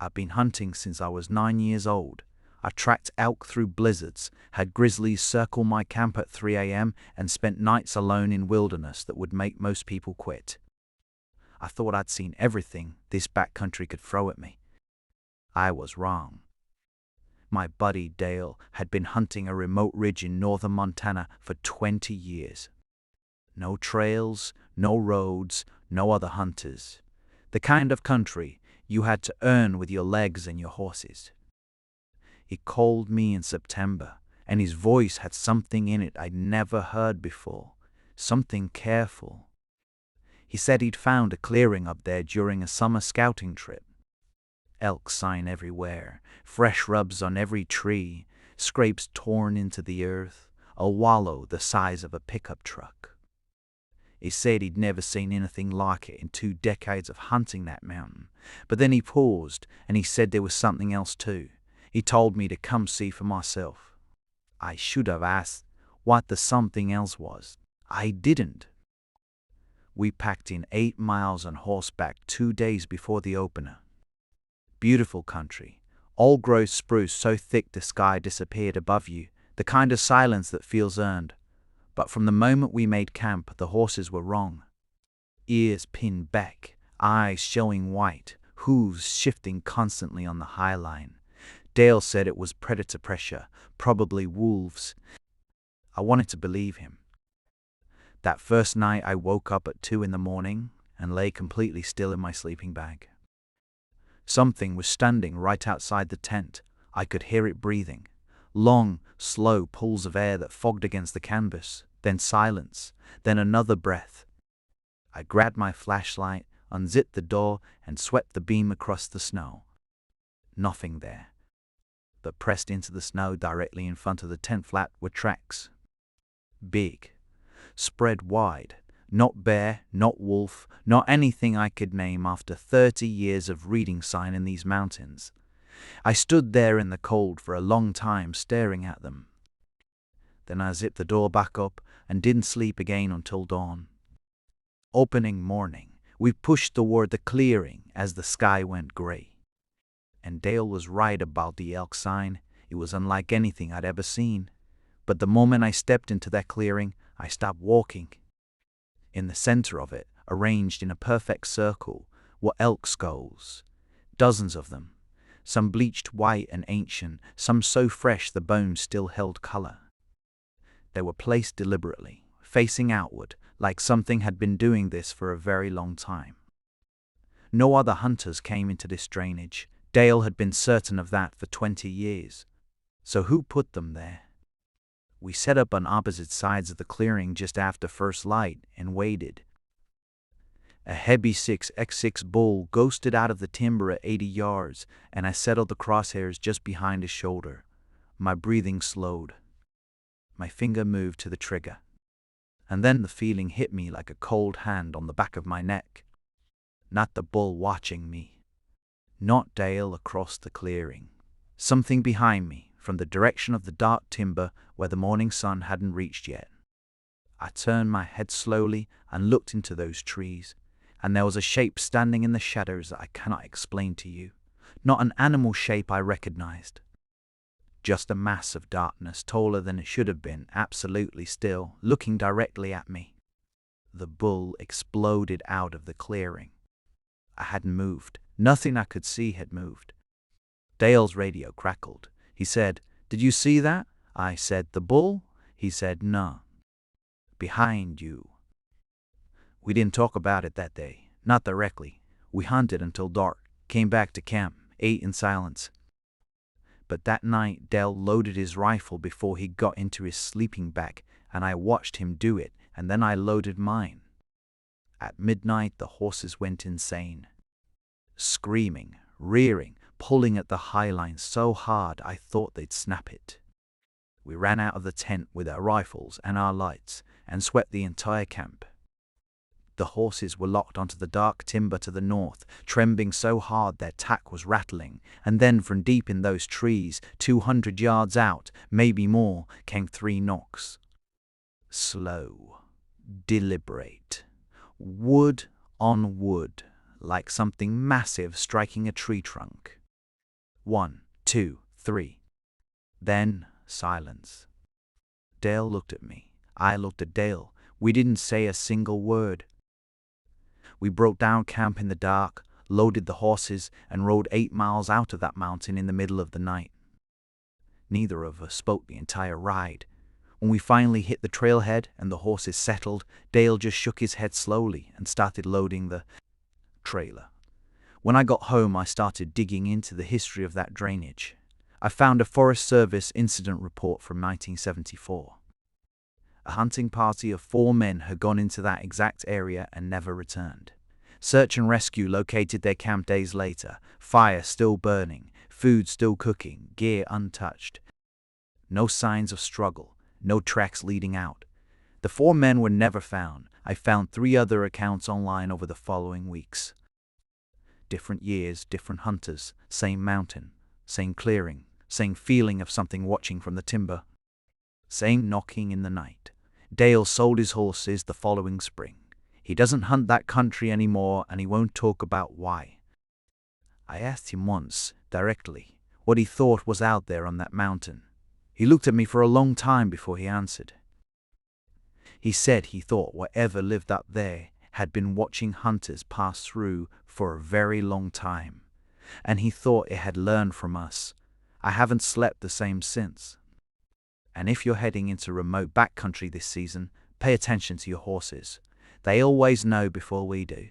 I've been hunting since I was 9 years old. I tracked elk through blizzards, had grizzlies circle my camp at 3 a.m., and spent nights alone in wilderness that would make most people quit. I thought I'd seen everything this backcountry could throw at me. I was wrong. My buddy Dale had been hunting a remote ridge in northern Montana for 20 years. No trails, no roads, no other hunters. The kind of country you had to earn with your legs and your horses. He called me in September, and his voice had something in it I'd never heard before, something careful. He said he'd found a clearing up there during a summer scouting trip. Elk sign everywhere, fresh rubs on every tree, scrapes torn into the earth, a wallow the size of a pickup truck. He said he'd never seen anything like it in 2 decades of hunting that mountain, but then he paused and he said there was something else too. He told me to come see for myself. I should have asked what the something else was. I didn't. We packed in 8 miles on horseback 2 days before the opener. Beautiful country, old-growth spruce so thick the sky disappeared above you, the kind of silence that feels earned. But from the moment we made camp, the horses were wrong. Ears pinned back, eyes showing white, hooves shifting constantly on the high line. Dale said it was predator pressure, probably wolves. I wanted to believe him. That first night I woke up at 2 a.m. and lay completely still in my sleeping bag. Something was standing right outside the tent. I could hear it breathing. Long, slow pulls of air that fogged against the canvas, then silence, then another breath. I grabbed my flashlight, unzipped the door, and swept the beam across the snow. Nothing there. But pressed into the snow directly in front of the tent flap were tracks. Big, spread wide. Not bear, not wolf, not anything I could name after 30 years of reading sign in these mountains. I stood there in the cold for a long time staring at them. Then I zipped the door back up and didn't sleep again until dawn. Opening morning, we pushed toward the clearing as the sky went gray. And Dale was right about the elk sign. It was unlike anything I'd ever seen. But the moment I stepped into that clearing, I stopped walking. In the center of it, arranged in a perfect circle, were elk skulls. Dozens of them. Some bleached white and ancient, some so fresh the bones still held color. They were placed deliberately, facing outward, like something had been doing this for a very long time. No other hunters came into this drainage. Dale had been certain of that for 20 years. So who put them there? We set up on opposite sides of the clearing just after first light and waited. A heavy 6x6 bull ghosted out of the timber at 80 yards, and I settled the crosshairs just behind his shoulder. My breathing slowed. My finger moved to the trigger. And then the feeling hit me like a cold hand on the back of my neck. Not the bull watching me. Not Dale across the clearing. Something behind me, from the direction of the dark timber where the morning sun hadn't reached yet. I turned my head slowly and looked into those trees, and there was a shape standing in the shadows that I cannot explain to you. Not an animal shape I recognized. Just a mass of darkness, taller than it should have been, absolutely still, looking directly at me. The bull exploded out of the clearing. I hadn't moved. Nothing I could see had moved. Dale's radio crackled. He said, "Did you see that?" I said, "The bull?" He said, "No. Behind you." We didn't talk about it that day, not directly. We hunted until dark, came back to camp, ate in silence. But that night, Dale loaded his rifle before he got into his sleeping bag, and I watched him do it, and then I loaded mine. At midnight, the horses went insane. Screaming, rearing, pulling at the high line so hard I thought they'd snap it. We ran out of the tent with our rifles and our lights and swept the entire camp. The horses were locked onto the dark timber to the north, trembling so hard their tack was rattling, and then from deep in those trees, 200 yards out, maybe more, came 3 knocks. Slow, deliberate, wood on wood, like something massive striking a tree trunk. 1, 2, 3. Then, silence. Dale looked at me. I looked at Dale. We didn't say a single word. We broke down camp in the dark, loaded the horses, and rode 8 miles out of that mountain in the middle of the night. Neither of us spoke the entire ride. When we finally hit the trailhead and the horses settled, Dale just shook his head slowly and started loading the trailer. When I got home, I started digging into the history of that drainage. I found a Forest Service incident report from 1974. A hunting party of 4 men had gone into that exact area and never returned. Search and rescue located their camp days later, fire still burning, food still cooking, gear untouched. No signs of struggle, no tracks leading out. The 4 men were never found. I found 3 other accounts online over the following weeks. Different years, different hunters, same mountain, same clearing, same feeling of something watching from the timber. Same knocking in the night. Dale sold his horses the following spring. He doesn't hunt that country anymore, and he won't talk about why. I asked him once, directly, what he thought was out there on that mountain. He looked at me for a long time before he answered. He said he thought whatever lived up there had been watching hunters pass through for a very long time, and he thought it had learned from us. I haven't slept the same since. And if you're heading into remote backcountry this season, pay attention to your horses. They always know before we do.